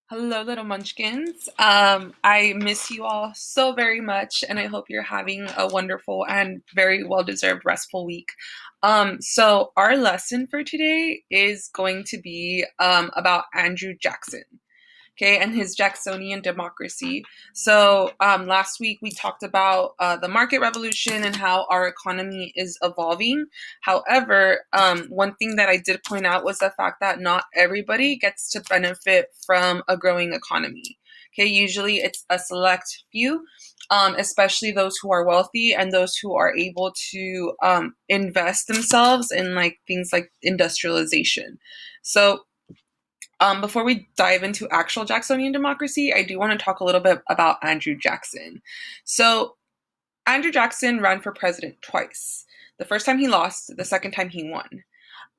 Hello, little munchkins. I miss you all so very much, and I hope you're having a wonderful and very well deserved restful week. So, our lesson for today is going to be about Andrew Jackson, okay, and his Jacksonian democracy. So last week we talked about the market revolution and how our economy is evolving. However, one thing that I did point out was the fact that not everybody gets to benefit from a growing economy. Okay, usually it's a select few, especially those who are wealthy and those who are able to invest themselves in like things like industrialization. So before we dive into actual Jacksonian democracy, I do want to talk a little bit about Andrew Jackson. So, Andrew Jackson ran for president twice. The first time he lost, the second time he won.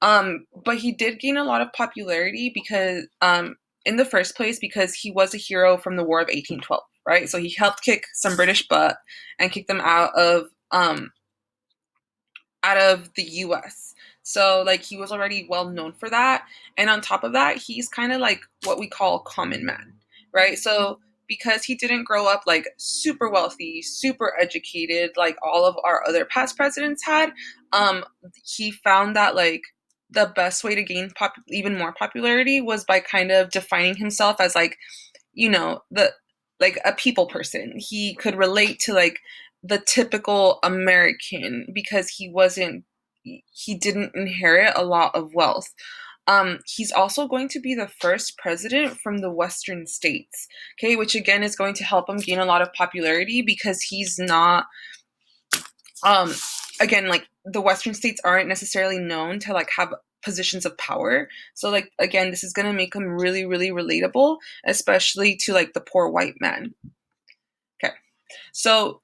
But he did gain a lot of popularity because, in the first place, because he was a hero from the War of 1812, right? So he helped kick some British butt and kick them out of the US. So like he was already well known for that. And on top of that, he's kind of like what we call common man, right? So because he didn't grow up like super wealthy, super educated like all of our other past presidents had, um he found that like the best way to gain even more popularity was by kind of defining himself as like, the like a people person. He could relate to like the typical American because he didn't inherit a lot of wealth. He's also going to be the first president from the Western states, okay, which again is going to help him gain a lot of popularity because he's not, um, again, like the Western states aren't necessarily known to like have positions of power. So like again, this is going to make him really, really relatable, especially to like the poor white man. Okay, so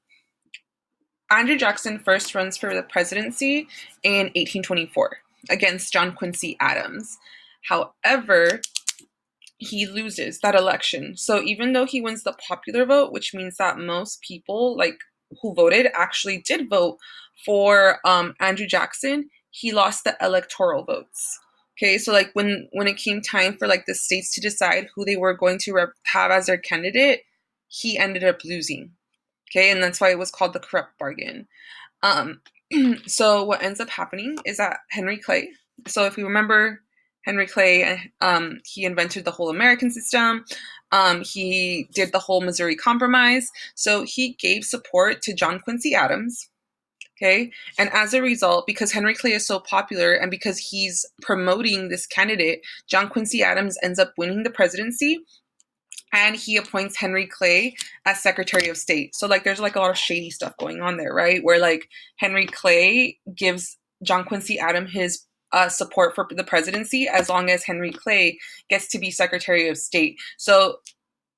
Andrew Jackson first runs for the presidency in 1824 against John Quincy Adams. However, he loses that election. So even though he wins the popular vote, which means that most people like who voted actually did vote for Andrew Jackson, he lost the electoral votes. Okay, so like when it came time for like the states to decide who they were going to have as their candidate, he ended up losing. Okay, and that's why it was called the corrupt bargain. Um, so what ends up happening is that Henry Clay. So if we remember Henry Clay, he invented the whole American system. He did the whole Missouri Compromise. So he gave support to John Quincy Adams. Okay, and as a result, because Henry Clay is so popular and because he's promoting this candidate, John Quincy Adams ends up winning the presidency and he appoints Henry Clay as Secretary of State. So like there's like a lot of shady stuff going on there, right? Where like Henry Clay gives John Quincy Adams his support for the presidency as long as Henry Clay gets to be Secretary of State. So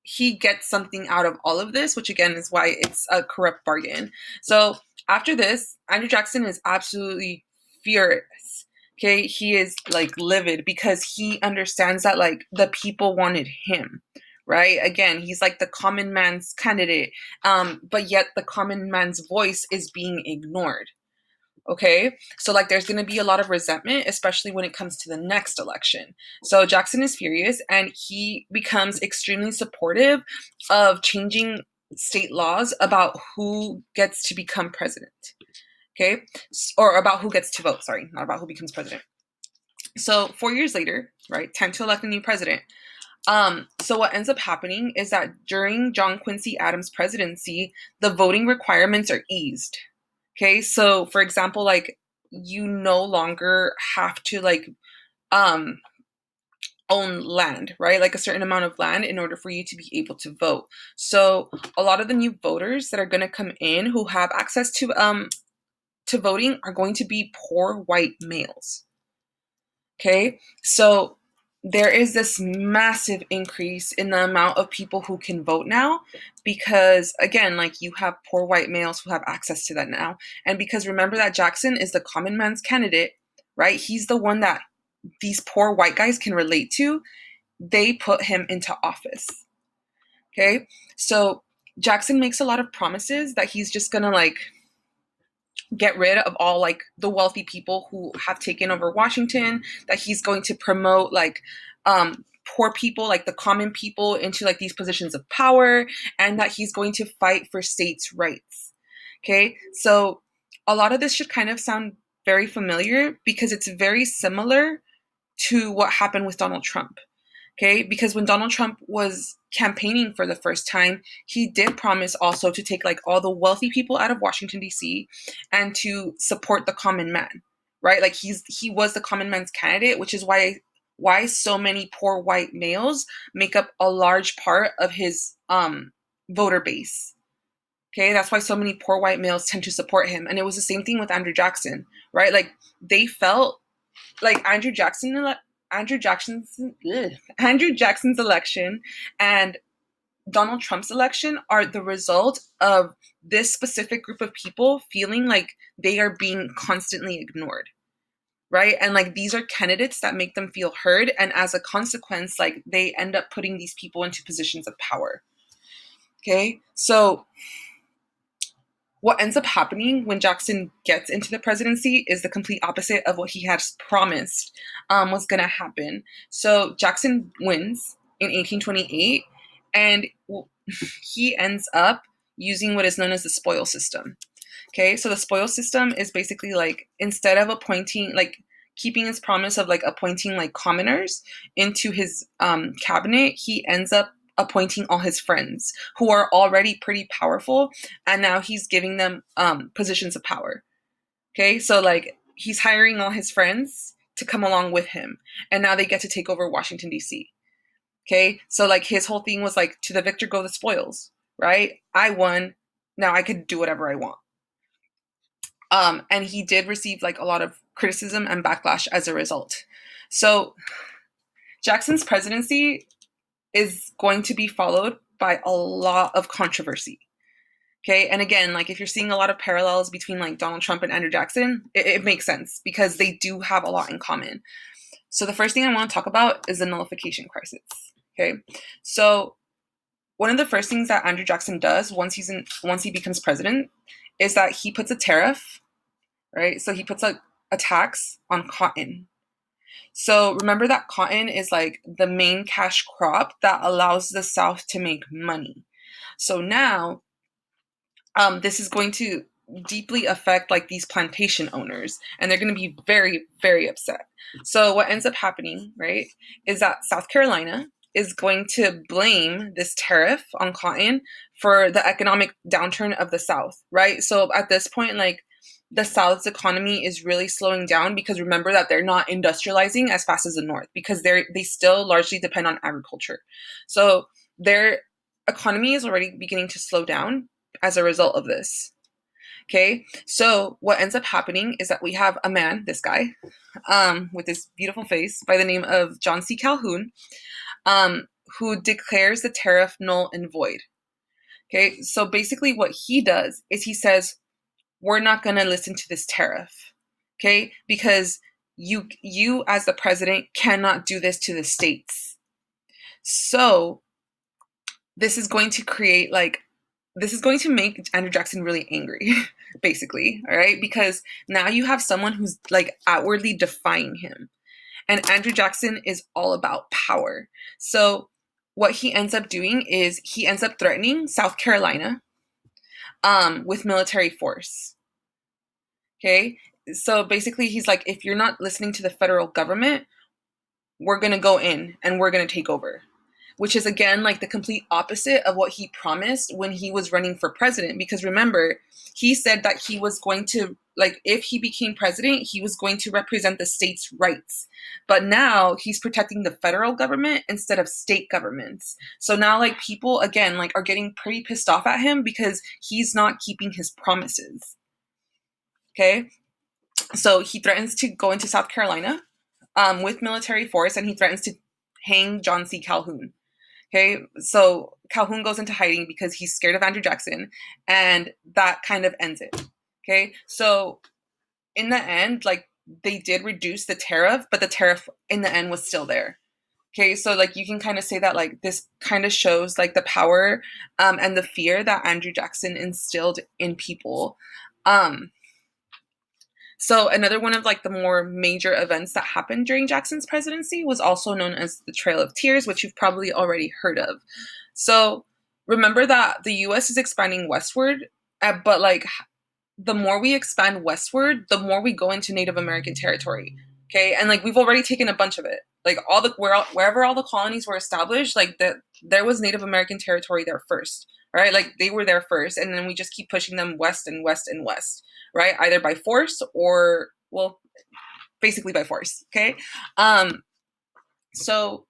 he gets something out of all of this, which again is why it's a corrupt bargain. So after this, Andrew Jackson is absolutely furious. Okay, he is like livid because he understands that like the people wanted him, right? Again, he's like the common man's candidate, but yet the common man's voice is being ignored. Okay, so like there's going to be a lot of resentment, especially when it comes to the next election. So Jackson is furious and he becomes extremely supportive of changing state laws about who gets to become president. Okay, or about who gets to vote, sorry, not about who becomes president. So 4 years later, right, time to elect a new president. So what ends up happening is that during John Quincy Adams' presidency, the voting requirements are eased. Okay, so for example, like you no longer have to like um own land, right? Like a certain amount of land in order for you to be able to vote. So a lot of the new voters that are going to come in who have access to voting are going to be poor white males. Okay, so there is this massive increase in the amount of people who can vote now because, again, like you have poor white males who have access to that now. And because remember that Jackson is the common man's candidate, right? He's the one that these poor white guys can relate to. They put him into office. Okay, so Jackson makes a lot of promises that he's just gonna like get rid of all like the wealthy people who have taken over Washington, that he's going to promote like poor people, like the common people, into like these positions of power, and that he's going to fight for states' rights. Okay, so a lot of this should kind of sound very familiar because it's very similar to what happened with Donald Trump. Okay, because when Donald Trump was campaigning for the first time, he did promise also to take like all the wealthy people out of Washington D.C. and to support the common man, right? Like he was the common man's candidate, which is why so many poor white males make up a large part of his voter base. Okay, that's why so many poor white males tend to support him, and it was the same thing with Andrew Jackson, right? Like they felt like Andrew Jackson's Andrew Jackson's election and Donald Trump's election are the result of this specific group of people feeling like they are being constantly ignored, right? And like these are candidates that make them feel heard, and as a consequence, like they end up putting these people into positions of power. Okay, so what ends up happening when Jackson gets into the presidency is the complete opposite of what he had promised was going to happen. So Jackson wins in 1828, and he ends up using what is known as the spoil system. Okay, so the spoil system is basically like instead of appointing, like keeping his promise of like appointing like commoners into his cabinet, he ends up appointing all his friends who are already pretty powerful, and now he's giving them positions of power. Okay, so like he's hiring all his friends to come along with him, and now they get to take over Washington D.C. Okay, so like his whole thing was like to the victor go the spoils, right? I won, now I could do whatever I want. And he did receive like a lot of criticism and backlash as a result. So Jackson's presidency is going to be followed by a lot of controversy. Okay, and again, like if you're seeing a lot of parallels between like Donald Trump and Andrew Jackson, it makes sense because they do have a lot in common. So the first thing I want to talk about is the nullification crisis. Okay, so one of the first things that Andrew Jackson does once he becomes president is that he puts a tariff, right? So he puts a tax on cotton. So remember that cotton is like the main cash crop that allows the South to make money. So now this is going to deeply affect like these plantation owners, and they're going to be very, very upset. So what ends up happening, right, is that South Carolina is going to blame this tariff on cotton for the economic downturn of the South, right? So at this point, like the South's economy is really slowing down because remember that they're not industrializing as fast as the North because they still largely depend on agriculture. So their economy is already beginning to slow down as a result of this. Okay, so what ends up happening is that we have a man, this guy, with this beautiful face by the name of John C. Calhoun, who declares the tariff null and void. Okay, so basically what he does is he says, we're not going to listen to this tariff, okay, because you as the president cannot do this to the states. So this is going to create like this is going to make Andrew Jackson really angry, basically, all right? Because now you have someone who's like outwardly defying him. And Andrew Jackson is all about power. So what he ends up doing is he ends up threatening South Carolina with military force. Okay? So basically he's like, if you're not listening to the federal government, we're going to go in and we're going to take over. Which is again like the complete opposite of what he promised when he was running for president. Because remember, he said that he was going to, like, if he became president, he was going to represent the states' rights. But now he's protecting the federal government instead of state governments. So now, like, people again, like, are getting pretty pissed off at him because he's not keeping his promises. Okay, so he threatens to go into South Carolina with military force, and he threatens to hang John C. Calhoun. Okay, so Calhoun goes into hiding because he's scared of Andrew Jackson, and that kind of ends it. Okay, so in the end, like they did reduce the tariff, but the tariff in the end was still there. Okay, so like you can kind of say that like this kind of shows like the power and the fear that Andrew Jackson instilled in people. So another one of like the more major events that happened during Jackson's presidency was also known as the Trail of Tears, which you've probably already heard of. So remember that the US is expanding westward, but like the more we expand westward, the more we go into Native American territory. Okay, and like we've already taken a bunch of it. Like wherever all the colonies were established, like there was Native American territory there first, right? Like they were there first, and then we just keep pushing them west and west and west, right? Either by force or well, basically by force. Okay, um, so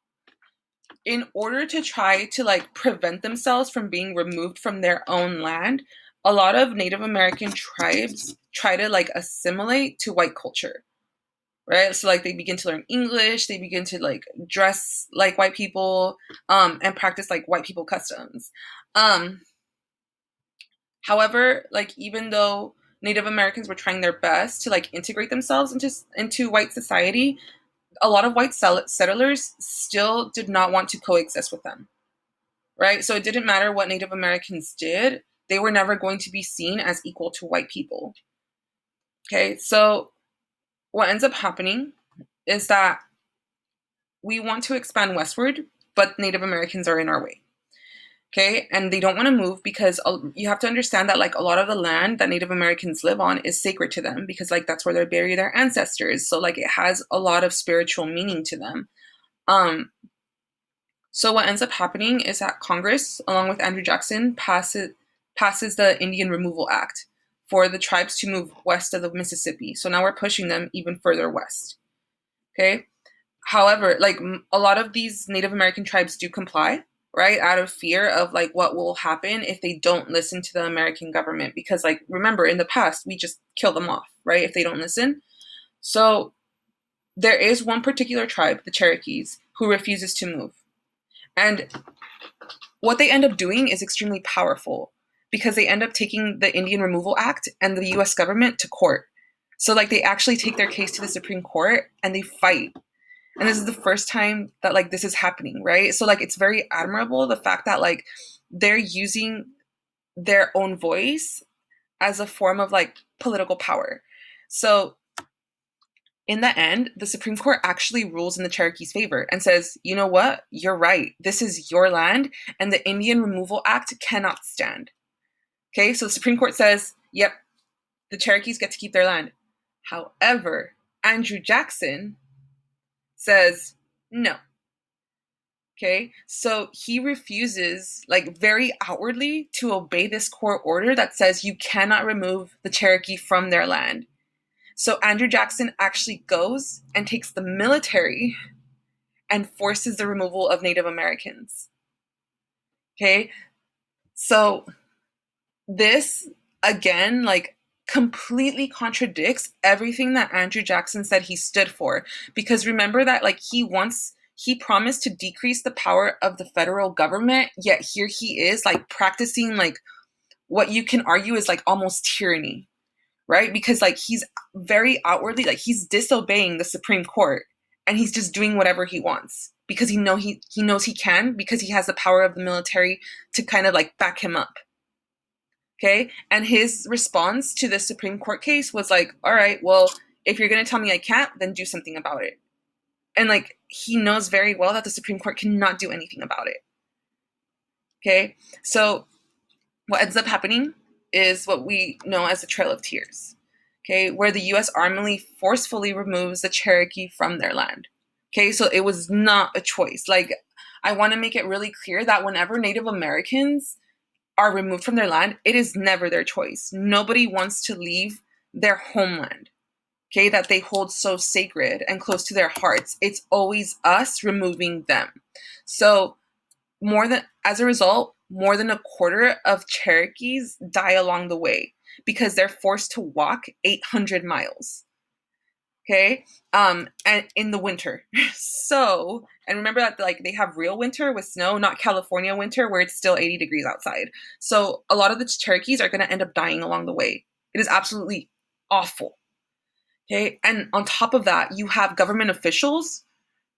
in order to try to like prevent themselves from being removed from their own land, a lot of Native American tribes try to like assimilate to white culture, right? So like they begin to learn English, they begin to like dress like white people, and practice like white people customs. Um, However, like even though Native Americans were trying their best to like integrate themselves into white society, a lot of white settlers still did not want to coexist with them, right? So it didn't matter what Native Americans did, they were never going to be seen as equal to white people. Okay, so what ends up happening is that we want to expand westward, but Native Americans are in our way. Okay, and they don't want to move because you have to understand that like a lot of the land that Native Americans live on is sacred to them because like that's where they bury their ancestors. So like it has a lot of spiritual meaning to them. Um, So what ends up happening is that Congress, along with Andrew Jackson, passes the Indian Removal Act for the tribes to move west of the Mississippi. So now we're pushing them even further west. Okay. However, like a lot of these Native American tribes do comply, right? Out of fear of like what will happen if they don't listen to the American government. Because like remember in the past we just kill them off, right? If they don't listen. So there is one particular tribe, the Cherokees, who refuses to move. And what they end up doing is extremely powerful because they end up taking the Indian Removal Act and the US government to court. So like they actually take their case to the Supreme Court and they fight. And this is the first time that like this is happening, right? So like it's very admirable the fact that like they're using their own voice as a form of like political power. So in the end, the Supreme Court actually rules in the Cherokees' favor and says, you know what? You're right. This is your land, and the Indian Removal Act cannot stand. Okay, so the Supreme Court says, yep, the Cherokees get to keep their land. However, Andrew Jackson says, no. Okay, so he refuses, like very outwardly, to obey this court order that says you cannot remove the Cherokee from their land. So Andrew Jackson actually goes and takes the military and forces the removal of Native Americans. Okay, so this again, like completely contradicts everything that Andrew Jackson said he stood for. Because remember that like he promised to decrease the power of the federal government, yet here he is like practicing like what you can argue is like almost tyranny, right? Because like he's very outwardly like he's disobeying the Supreme Court and he's just doing whatever he wants because he knows he can because he has the power of the military to kind of like back him up. Okay? And his response to the Supreme Court case was like, "All right, well, if you're going to tell me I can't, then do something about it." And like he knows very well that the Supreme Court cannot do anything about it. Okay? So what ends up happening is what we know as the Trail of Tears, okay, where the US Army forcefully removes the Cherokee from their land. Okay, so it was not a choice. Like, I want to make it really clear that whenever Native Americans are removed from their land, it is never their choice. Nobody wants to leave their homeland, okay, that they hold so sacred and close to their hearts. It's always us removing them. So, as a result, more than a quarter of Cherokees die along the way because they're forced to walk 800 miles. Okay, and in the winter. So, and remember that like they have real winter with snow, not California winter where it's still 80 degrees outside. So a lot of the Cherokees are going to end up dying along the way. It is absolutely awful. Okay, and on top of that, you have government officials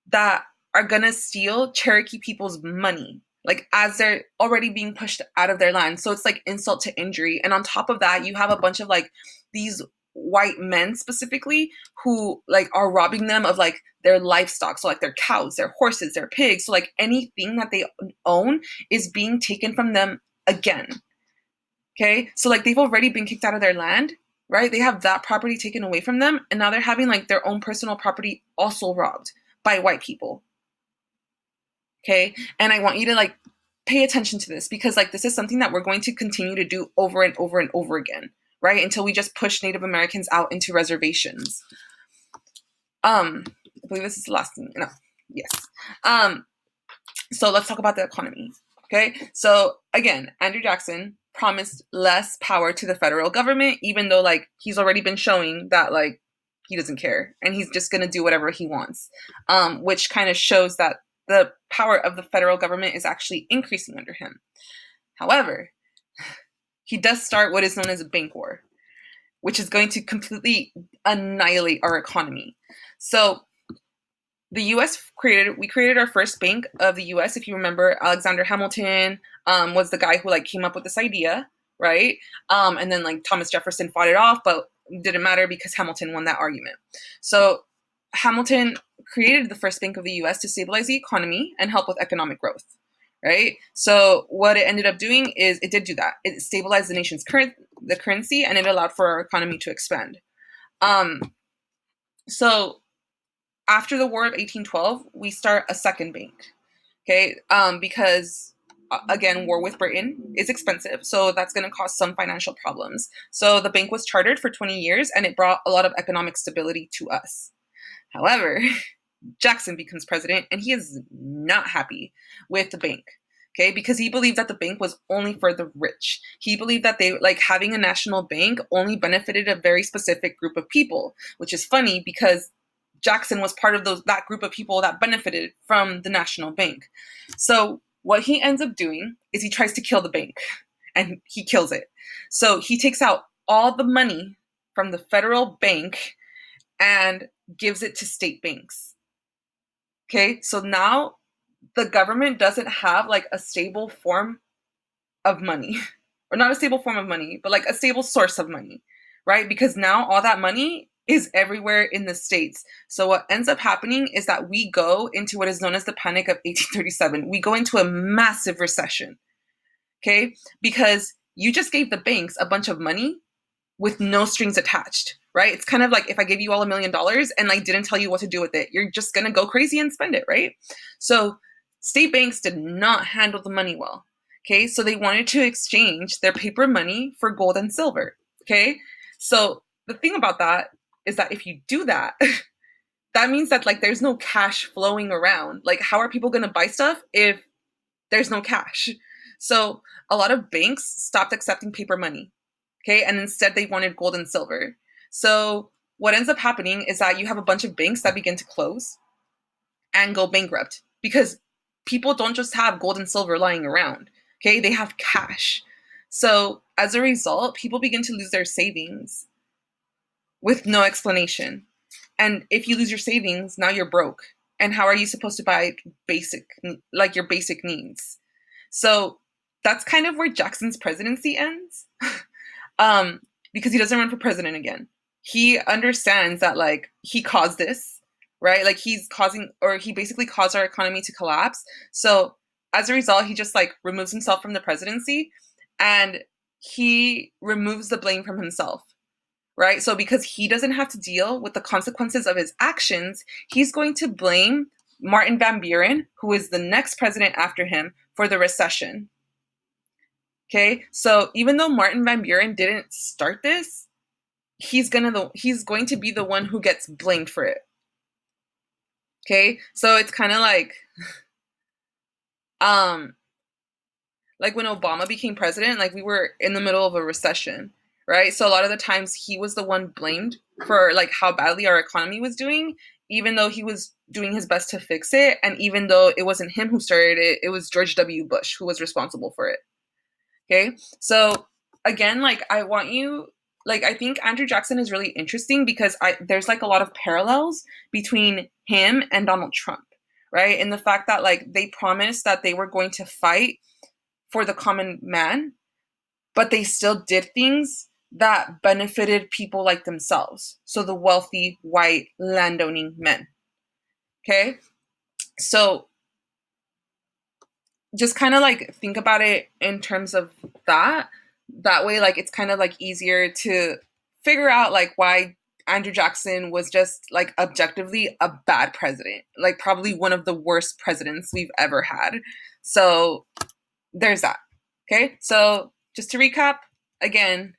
that are gonna steal Cherokee people's money, like as they're already being pushed out of their land. So it's like insult to injury. And on top of that, you have a bunch of like these white men specifically who like are robbing them of like their livestock, so like their cows, their horses, their pigs, so like anything that they own is being taken from them again. Okay, so like they've already been kicked out of their land, right? They have that property taken away from them, and now they're having like their own personal property also robbed by white people. Okay, and I want you to like pay attention to this, because like this is something that we're going to continue to do over and over and over again, right? Until we just push Native Americans out into reservations. I believe this is the last thing. No, yes. So let's talk about the economy. Okay, so again, Andrew Jackson promised less power to the federal government, even though like he's already been showing that like he doesn't care and he's just gonna do whatever he wants, which kind of shows that the power of the federal government is actually increasing under him. However, he does start what is known as a bank war, which is going to completely annihilate our economy. So the U.S. created our first bank of the U.S. If you remember, Alexander Hamilton was the guy who like came up with this idea, right? And then like Thomas Jefferson fought it off, but it didn't matter because Hamilton won that argument. So Hamilton created the first bank of the U.S. to stabilize the economy and help with economic growth, right? So what it ended up doing is it did do that. It stabilized the nation's currency, and it allowed for our economy to expand. So after the War of 1812, we start a second bank, okay? Because again, war with Britain is expensive, so that's going to cause some financial problems. So the bank was chartered for 20 years, and it brought a lot of economic stability to us. However, Jackson becomes president, and he is not happy with the bank, okay? Because he believed that the bank was only for the rich. He believed that they like having a national bank only benefited a very specific group of people, which is funny because Jackson was part of that group of people that benefited from the national bank. So what he ends up doing is he tries to kill the bank, and he kills it. So he takes out all the money from the federal bank and gives it to state banks. Okay, so now the government doesn't have like a stable form of money, or not a stable form of money, but like a stable source of money, right? Because now all that money is everywhere in the States. So what ends up happening is that we go into what is known as the Panic of 1837. We go into a massive recession, okay? Because you just gave the banks a bunch of money with no strings attached, right? It's kind of like if I gave you all $1 million and I didn't tell you what to do with it, you're just gonna go crazy and spend it, right? So state banks did not handle the money well, okay? So they wanted to exchange their paper money for gold and silver, okay? So the thing about that is that if you do that, that means that like there's no cash flowing around. Like how are people gonna buy stuff if there's no cash? So a lot of banks stopped accepting paper money, okay? And instead they wanted gold and silver. So what ends up happening is that you have a bunch of banks that begin to close and go bankrupt because people don't just have gold and silver lying around, okay? They have cash. So as a result, people begin to lose their savings with no explanation. And if you lose your savings, now you're broke. And how are you supposed to buy your basic needs? So that's kind of where Jackson's presidency ends. Because he doesn't run for president again. He understands that like he caused this, right? Like he basically caused our economy to collapse. So as a result, he just like removes himself from the presidency, and he removes the blame from himself, right? So because he doesn't have to deal with the consequences of his actions, he's going to blame Martin Van Buren, who is the next president after him, for the recession. Okay, so even though Martin Van Buren didn't start this, he's going to be the one who gets blamed for it. Okay, so it's kind of like when Obama became president, like we were in the middle of a recession, right? So a lot of the times he was the one blamed for like how badly our economy was doing, even though he was doing his best to fix it, and even though it wasn't him who started it, it was George W. Bush who was responsible for it. Okay, so again, like I think Andrew Jackson is really interesting because there's like a lot of parallels between him and Donald Trump, right? In the fact that like they promised that they were going to fight for the common man, but they still did things that benefited people like themselves. So the wealthy, white, landowning men. Okay? So just kind of like think about it in terms of that. That way, like, it's kind of like easier to figure out like why Andrew Jackson was just like objectively a bad president, like probably one of the worst presidents we've ever had. So there's that. Okay, so just to recap again,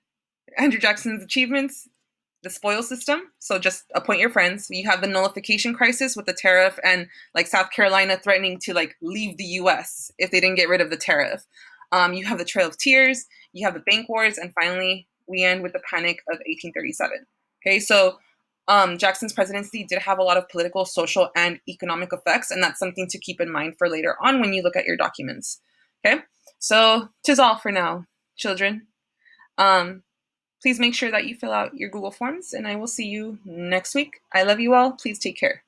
Andrew Jackson's achievements: the spoil system. So just appoint your friends. You have the nullification crisis with the tariff and like South Carolina threatening to like leave the U.S. if they didn't get rid of the tariff. You have the Trail of Tears. You have the bank wars, and finally we end with the Panic of 1837. Okay, so Jackson's presidency did have a lot of political, social, and economic effects, and that's something to keep in mind for later on when you look at your documents. Okay, so tis all for now, children. Um, Please make sure that you fill out your Google Forms, and I will see you next week. I love you all. Please take care.